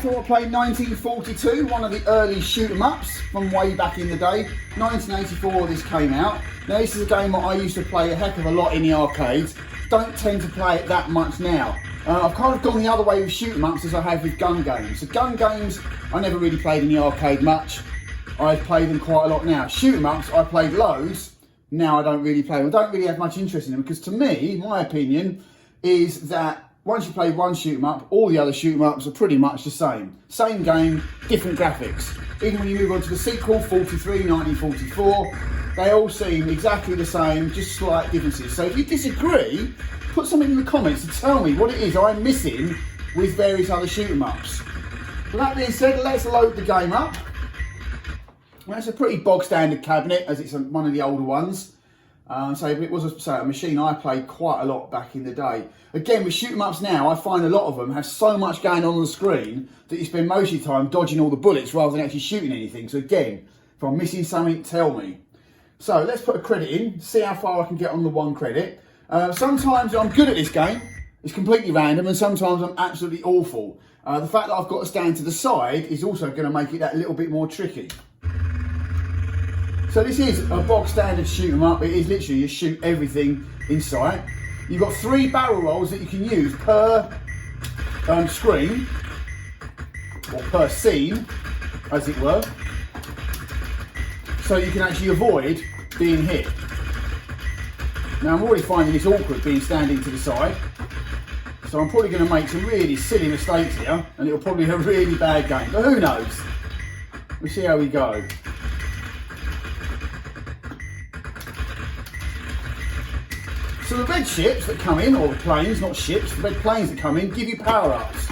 thought I'd play 1942, one of the early shoot 'em ups from way back in the day. 1984 this came out. Now this is a game that I used to play a heck of a lot in the arcades. Don't tend to play it that much now. I've kind of gone the other way with shoot 'em ups as I have with gun games. So gun games I never really played in the arcade much. I play them quite a lot now. Shoot 'em ups I played loads. Now I don't really play them. I don't really have much interest in them because to me, my opinion is that once you play one shoot 'em up, all the other shoot 'em ups are pretty much the same. Same game, different graphics. Even when you move on to the sequel, 43, 1944, they all seem exactly the same, just slight differences. So if you disagree, put something in the comments to tell me what it is I'm missing with various other shoot 'em ups. With that being said, let's load the game up. Well, it's a pretty bog standard cabinet as it's one of the older ones. So it was a machine I played quite a lot back in the day. Again, with shoot 'em ups now, I find a lot of them have so much going on the screen that you spend most of your time dodging all the bullets rather than actually shooting anything. So again, if I'm missing something, tell me. So let's put a credit in, see how far I can get on the 1 credit. Sometimes I'm good at this game, it's completely random, and sometimes I'm absolutely awful. The fact that I've got to stand to the side is also going to make it that little bit more tricky. So this is a bog standard shoot 'em up. It is literally you shoot everything in sight. You've got 3 barrel rolls that you can use per screen, or per scene, as it were. So you can actually avoid being hit. Now I'm already finding this awkward being standing to the side. So I'm probably going to make some really silly mistakes here, and it'll probably be a really bad game. But who knows? We'll see how we go. So the red ships that come in, or planes, not ships, the red planes that come in give you power-ups.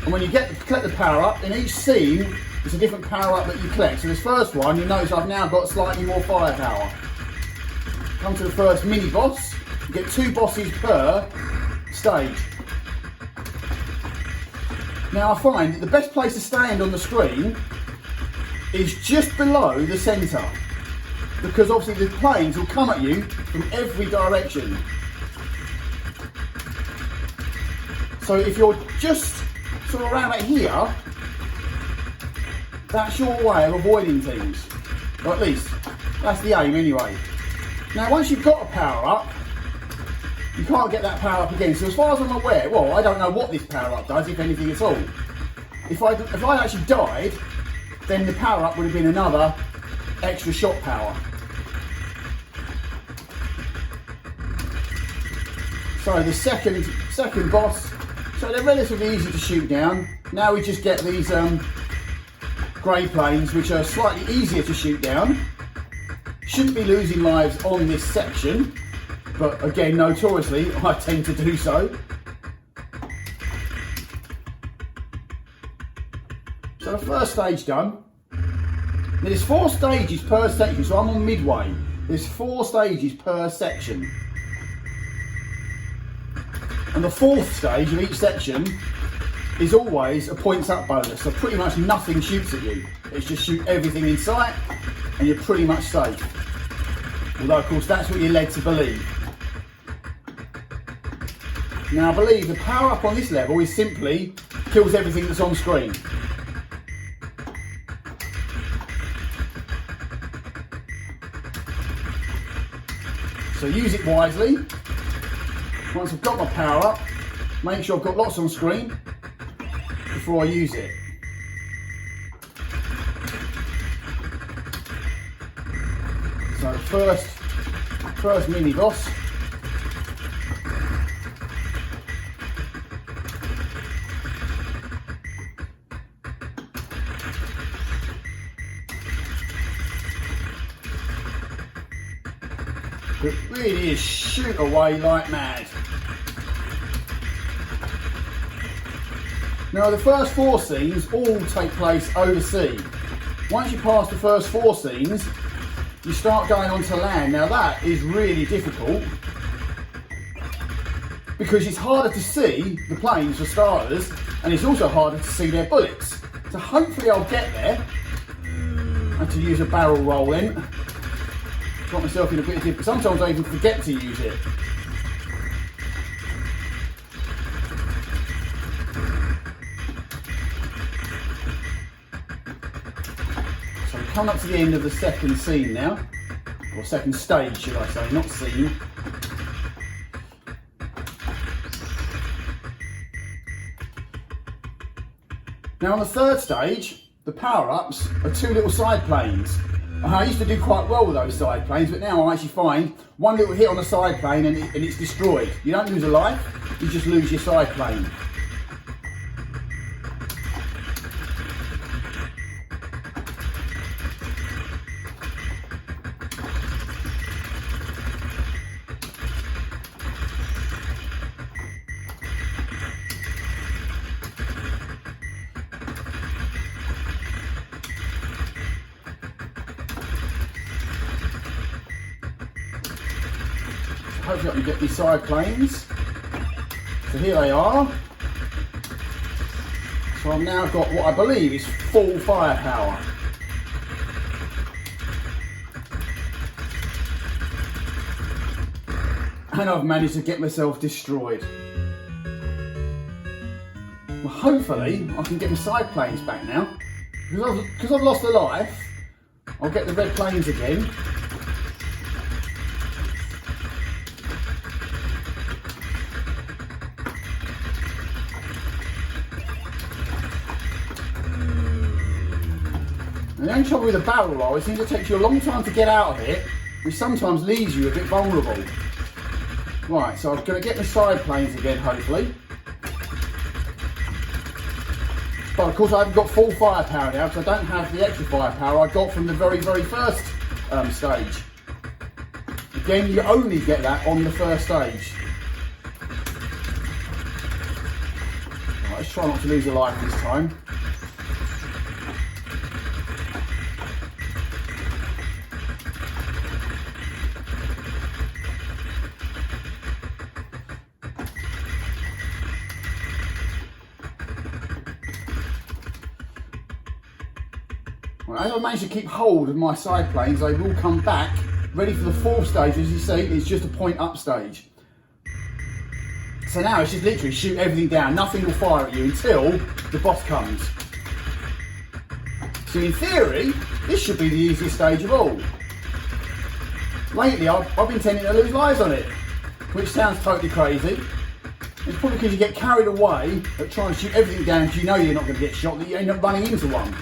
And when you collect the power-up, in each scene, it's a different power-up that you collect. So this first one, you'll notice I've now got slightly more firepower. Come to the first mini-boss, you get 2 bosses per stage. Now I find that the best place to stand on the screen is just below the centre, because obviously the planes will come at you from every direction. So if you're just sort of around about here, that's your way of avoiding things. Or at least, that's the aim anyway. Now once you've got a power up, you can't get that power up again. So as far as I'm aware, well, I don't know what this power up does, if anything at all. If I actually died, then the power up would have been another extra shot power. So the second boss, so they're relatively easy to shoot down. Now we just get these grey planes, which are slightly easier to shoot down. Shouldn't be losing lives on this section, but again, notoriously, I tend to do so. So the first stage done. Now there's 4 stages per section, so I'm on midway. There's 4 stages per section. And the 4th stage of each section is always a points up bonus, so pretty much nothing shoots at you. It's just shoot everything in sight and you're pretty much safe. Although of course that's what you're led to believe. Now I believe the power up on this level is simply kills everything that's on screen. So use it wisely. Once I've got my power up, make sure I've got lots on screen before I use it. So first mini boss. It really is shoot away like mad. Now the first 4 scenes all take place overseas. Once you pass the first 4 scenes, you start going onto land. Now that is really difficult because it's harder to see the planes for starters, and it's also harder to see their bullets. So hopefully I'll get there. I have to use a barrel roll in. Got myself in a bit of different. Sometimes I even forget to use it. coming up to the end of the second scene now, or second stage should I say, not scene. Now on the third stage, the power-ups are 2 little side planes. I used to do quite well with those side planes, but now I actually find one little hit on a side plane and it's destroyed. You don't lose a life, you just lose your side plane. Hopefully I can get these side planes. So here they are. So I've now got what I believe is full firepower. And I've managed to get myself destroyed. Well, hopefully I can get my side planes back now. Because I've lost a life, I'll get the red planes again. And the only trouble with a barrel roll, it seems to take you a long time to get out of it, which sometimes leaves you a bit vulnerable. Right, so I'm going to get my side planes again, hopefully. But of course I haven't got full firepower now, because I don't have the extra firepower I got from the very first stage. Again, you only get that on the first stage. Right, let's try not to lose a life this time. Well, as I managed to keep hold of my side planes, they will come back ready for the fourth stage. As you see, it's just a point up stage. So now it's just literally shoot everything down. Nothing will fire at you until the boss comes. So in theory, this should be the easiest stage of all. Lately, I've been tending to lose lives on it, which sounds totally crazy. It's probably because you get carried away at trying to shoot everything down because you know you're not going to get shot, that you end up running into one.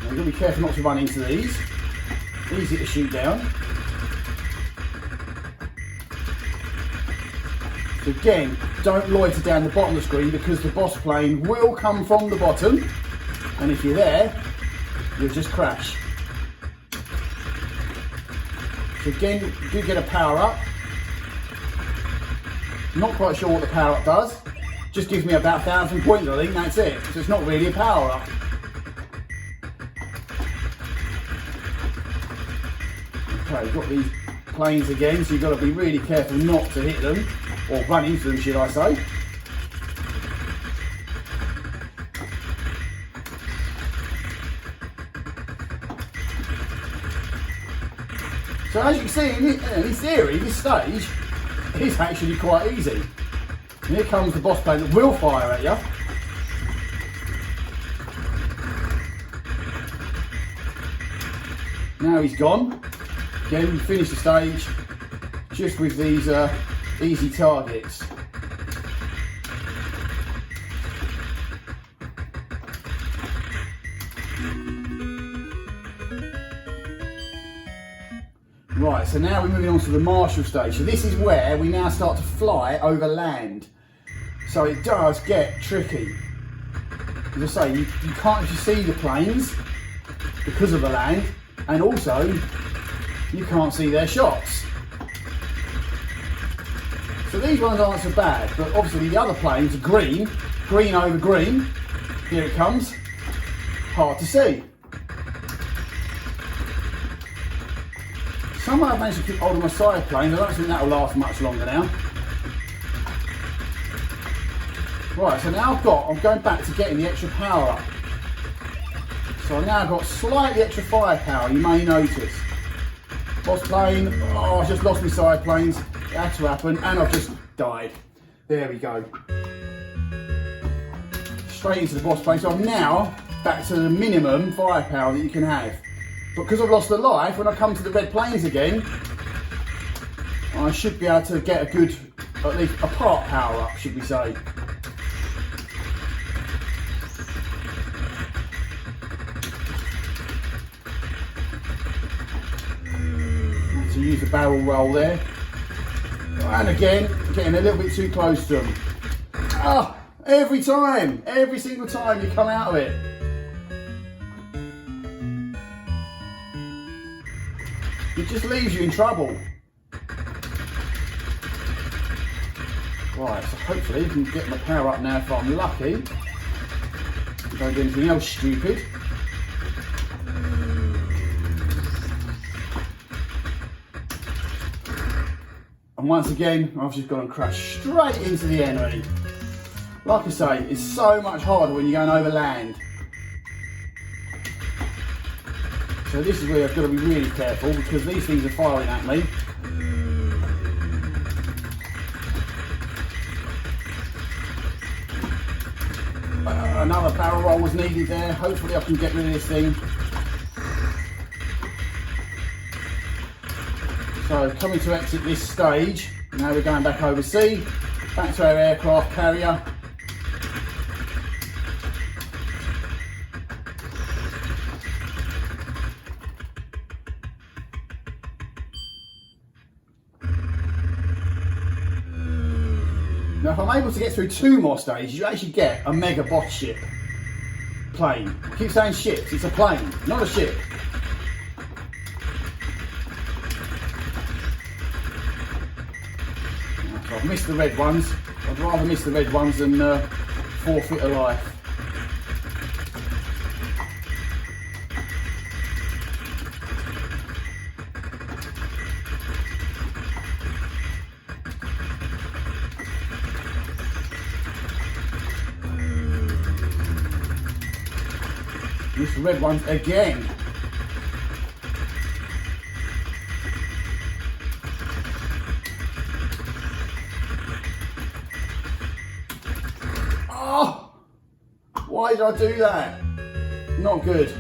You've got to be careful not to run into these. Easy to shoot down. So again, don't loiter down the bottom of the screen because the boss plane will come from the bottom, and if you're there, you'll just crash. So again, you do get a power up. Not quite sure what the power up does. Just gives me about 1,000 points, I think, that's it. So it's not really a power up. Okay, you've got these planes again, so you've got to be really careful not to hit them, or run into them, should I say. So as you can see, in theory, this stage is actually quite easy. And here comes the boss plane that will fire at you. Now he's gone. Again, we finish the stage just with these easy targets. Right, so now we're moving on to the marshal stage. So this is where we now start to fly over land. So it does get tricky. As I say, you can't actually see the planes because of the land, and also you can't see their shots. So these ones aren't so bad, but obviously the other planes are green, green over green. Here it comes, hard to see. Somehow I've managed to keep hold of my side planes. I don't think that will last much longer now. Right, so now I'm going back to getting the extra power up. So I've now got slightly extra firepower, you may notice. Whilst playing, oh, I just lost my side planes. It had to happen, and I've just died. There we go. Straight into the boss plane. So I'm now back to the minimum firepower that you can have. But because I've lost a life, when I come to the red planes again, I should be able to get a good, at least a part power up, should we say. To use the barrel roll there. And again, getting a little bit too close to them. Ah, every time, every single time you come out of it. It just leaves you in trouble. Right, so hopefully I can get my power up now if I'm lucky. Don't do anything else stupid. And once again, I've just gone and crashed straight into the enemy. Like I say, it's so much harder when you're going over land. So this is where I've got to be really careful because these things are firing at me. Another barrel roll was needed there. Hopefully I can get rid of this thing. So coming to exit this stage, now we're going back overseas, back to our aircraft carrier. Now if I'm able to get through 2 more stages, you actually get a mega boss ship. Plane. I keep saying ships, it's a plane, not a ship. I've missed the red ones. I'd rather miss the red ones than forfeit a life. Miss the red ones again. Oh, why did I do that? Not good.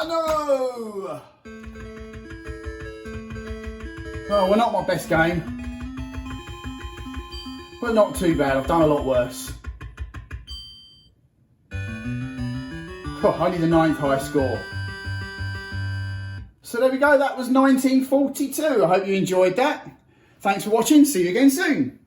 No! Oh, well, not my best game, but not too bad. I've done a lot worse. Oh, only the 9th high score. So there we go. That was 1942. I hope you enjoyed that. Thanks for watching. See you again soon.